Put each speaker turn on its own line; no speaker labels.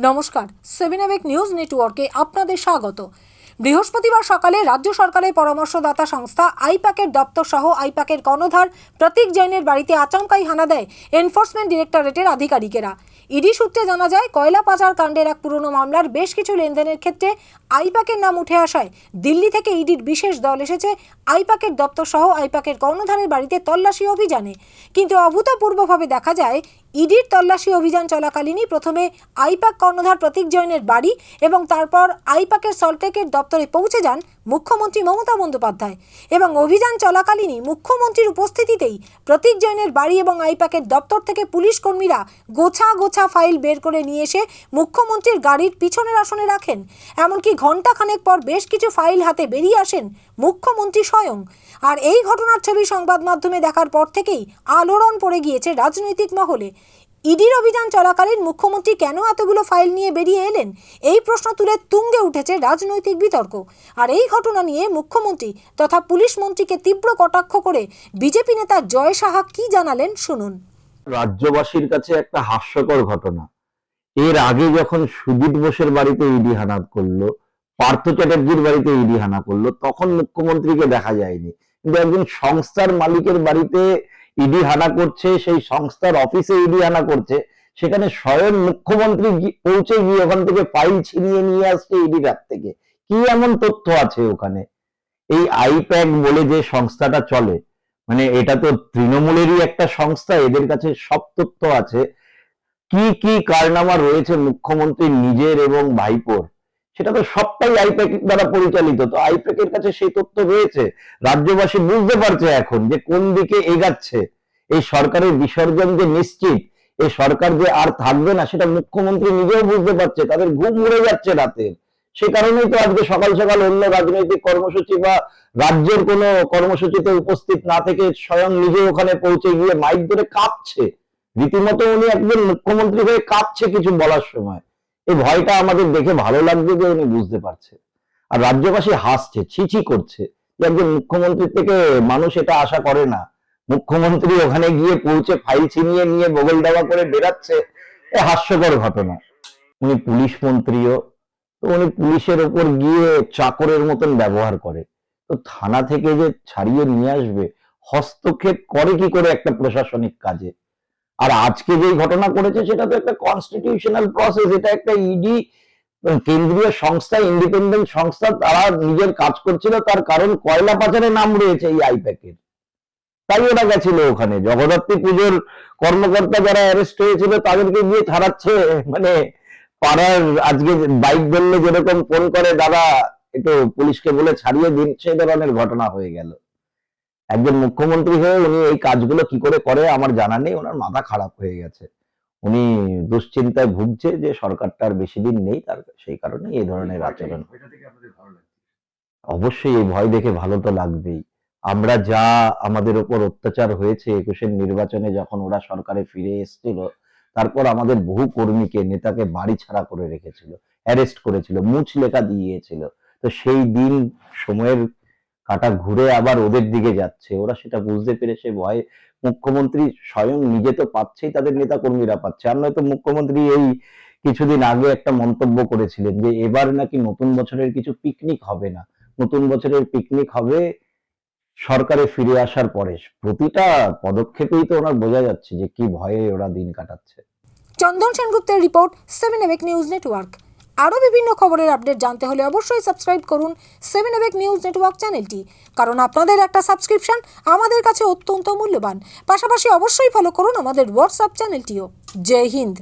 নমস্কার, 7 নিউজ নেটওয়ার্কে আপনাদের স্বাগত। বৃহস্পতিবার সকালে রাজ্য সরকারের পরামর্শদাতা সংস্থা আইপ্যাকের দপ্তর সহ আইপ্যাকের কর্ণধার প্রতীক জৈনের বাড়িতে আচমকাই হানা দেয় এনফোর্সমেন্ট ডিরেক্টরেটের আধিকারিকেরা। ইডি সূত্রে জানা যায়, কয়লা পাচার কাণ্ডের এক পুরনো মামলার বেশ কিছু লেনদেনের ক্ষেত্রে আইপ্যাকের নাম উঠে আসায় দিল্লি থেকে ইডির বিশেষ দল এসেছে আইপ্যাকের দপ্তর সহ আইপ্যাকের কর্ণধারের বাড়িতে তল্লাশি অভিযানে। কিন্তু অভূতপূর্বভাবে দেখা যায়, ইডির তল্লাশি অভিযান চলাকালীনই প্রথমে আইপ্যাক কর্ণধার প্রতীক জৈনের বাড়ি এবং তারপর আইপ্যাকের সল্টলেকের দপ্তরে পৌঁছে যান মুখ্যমন্ত্রী মমতা বন্দ্যোপাধ্যায়। এবং অভিযান চলাকালীনই মুখ্যমন্ত্রীর উপস্থিতিতেই প্রতীক জৈনের বাড়ি এবং আইপ্যাকের দপ্তর থেকে পুলিশ কর্মীরা গোছা গোছা ফাইল বের করে নিয়ে এসে মুখ্যমন্ত্রীর গাড়ির পিছনের আসনে রাখেন। এমনকি ঘণ্টাখানেক পর বেশ কিছু ফাইল হাতে বেরিয়ে আসেন মুখ্যমন্ত্রী স্বয়ং। আর এই ঘটনার ছবি সংবাদ মাধ্যমে দেখার পর থেকেই আলোড়ন পড়ে গিয়েছে রাজনৈতিক মহলে। ইডির অভিযান চলাকালীন মুখ্যমন্ত্রী কেন এতগুলো ফাইল নিয়ে বেরিয়ে এলেন, এই প্রশ্ন তুলে তুঙ্গে উঠেছে রাজনৈতিক বিতর্ক। আর এই ঘটনা নিয়ে মুখ্যমন্ত্রী তথা পুলিশ মন্ত্রীকে তীব্র কটাক্ষ করে বিজেপি নেতা জয় সাহা কি জানালেন শুনুন।
রাজ্যবাসীর কাছে একটা হাস্যকর ঘটনা। এর আগে যখন সুজিত বোসের বাড়িতে ইডি হানা করলো, পার্থ চ্যাটার্জির বাড়িতে ইডি হানা করলো, তখন মুখ্যমন্ত্রীকে দেখা যায়নি। কিন্তু একজন সংস্থার মালিকের বাড়িতে ইডি হানা করছে, সেই সংস্থার অফিসে ইডি হানা করছে, সেখানে স্বয়ং মুখ্যমন্ত্রী পৌঁছে গিয়ে ওখান থেকে ফাইল ছিনিয়ে নিয়ে আসছে ইডির হাত থেকে। কি এমন তথ্য আছে ওখানে? এই আইপ্যাক বলে যে সংস্থাটা চলে, মানে এটা তো তৃণমূলেরই একটা সংস্থা, এদের কাছে সব তথ্য আছে। কি কি কারনামা রয়েছে মুখ্যমন্ত্রী নিজের এবং ভাইপোর, সেটা তো সবটাই আইপ্যাক দ্বারা পরিচালিত। তো আইপ্যাকের কাছে সেই তথ্য রয়েছে। রাজ্যবাসী বুঝতে পারছে এখন যে কোন দিকে এগাচ্ছে এই সরকারের বিসর্জন, যে নিশ্চিত এই সরকার যে আর থাকবে না, সেটা মুখ্যমন্ত্রী নিজেও বুঝতে পারছে। তাদের ঘুম উড়ে যাচ্ছে রাতের। সে কারণেই তো আজকে সকাল সকাল অন্য রাজনৈতিক কর্মসূচি বা রাজ্যের কোনো কর্মসূচিতে উপস্থিত না থেকে স্বয়ং নিজে ওখানে পৌঁছে গিয়ে মাইক ধরে কাঁপছে। রীতিমতো উনি একজন মুখ্যমন্ত্রী হয়ে কাঁপছে কিছু বলার সময়। এই ভয়টা আমাদের দেখে ভালো লাগছে যে উনি বুঝতে পারছে। আর রাজ্যবাসী হাসছে, ছিছি করছে যে একজন মুখ্যমন্ত্রীর থেকে মানুষ এটা আশা করে না। মুখ্যমন্ত্রী ওখানে গিয়ে পৌঁছে ফাইল ছিনিয়ে নিয়ে বগল দেওয়া করে বেরাচ্ছে, হাস্যকর ঘটনা। উনি পুলিশ মন্ত্রীও, তো উনি পুলিশের ওপর গিয়ে চাকরের মতন ব্যবহার করে। তো থানা থেকে যে ছাড়িয়ে নিয়ে আসবে, হস্তক্ষেপ করে কি করে একটা প্রশাসনিক কাজে? আর আজকে যে ঘটনা করেছে সেটা তো একটা কনস্টিটিউশনাল প্রসেস। এটা একটা ইডি কেন্দ্রীয় সংস্থা, ইন্ডিপেন্ডেন্ট সংস্থা, তারা নিজের কাজ করছিল। তার কারণ কয়লা পাচারে নাম রয়েছে এই আইপ্যাকের, তাই ওরা গেছিল ওখানে। জগদ্ধাত্রী পুজোর কর্মকর্তা যারা অ্যারেস্ট হয়েছিল তাদেরকে গিয়ে ছাড়াচ্ছে। মানে পাড়ার আজকে বাইক ধরলে যেরকম ফোন করে, দাদা একটু পুলিশকে বলে ছাড়িয়ে দিন, সেই ধরনের ঘটনা হয়ে গেল। একজন মুখ্যমন্ত্রী হয়ে উনি এই কাজগুলো কি করে করে আমার জানা নেই। ওনার মাথা খারাপ হয়ে গেছে। উনি দুশ্চিন্তায় ভুগছে যে সরকারটার বেশি দিন নেই, তার সেই কারণে এই ধরনের আচরণ। অবশ্যই এই ভয় দেখে ভালো তো লাগবেই। আমরা যা আমাদের উপর অত্যাচার হয়েছে 21-এর নির্বাচনে, যখন ওরা সরকারে ফিরে এসেছিল, তারপর আমাদের বহু কর্মীকে, নেতাকে বাড়ি ছাড়া করে রেখেছিল, অ্যারেস্ট করেছিল, মুচলেখা দিয়েছিল। তো সেই দিন সময়ের কাঁটা ঘুরে আবার ওদের দিকে যাচ্ছে। ওরা সেটা বুঝতে পেরে সে ভয়ে, মুখ্যমন্ত্রী স্বয়ং নিজে তো পাচ্ছেই, তাদের নেতা কর্মীরা পাচ্ছে। আর নয়তো মুখ্যমন্ত্রী এই কিছুদিন আগে একটা মন্তব্য করেছিলেন যে এবার নাকি নতুন বছরের কিছু পিকনিক হবে না, নতুন বছরের পিকনিক হবে সরকারে ফিরে আসার পরে। প্রতিটা পদক্ষেপেই তো ওনার বোঝা যাচ্ছে যে কি ভয়ে ওরা দিন কাটাচ্ছে।
চন্দন সেনগুপ্তের রিপোর্ট, 7 নিউজ নেটওয়ার্ক। আরও বিভিন্ন খবরের আপডেট জানতে হলে অবশ্যই সাবস্ক্রাইব করুন 7 নিউজ নেটওয়ার্ক চ্যানেলটি, কারণ আপনাদের একটা সাবস্ক্রিপশন আমাদের কাছে অত্যন্ত মূল্যবান। পাশাপাশি অবশ্যই ফলো করুন আমাদের হোয়াটসঅ্যাপ চ্যানেলটিও। জয় হিন্দ।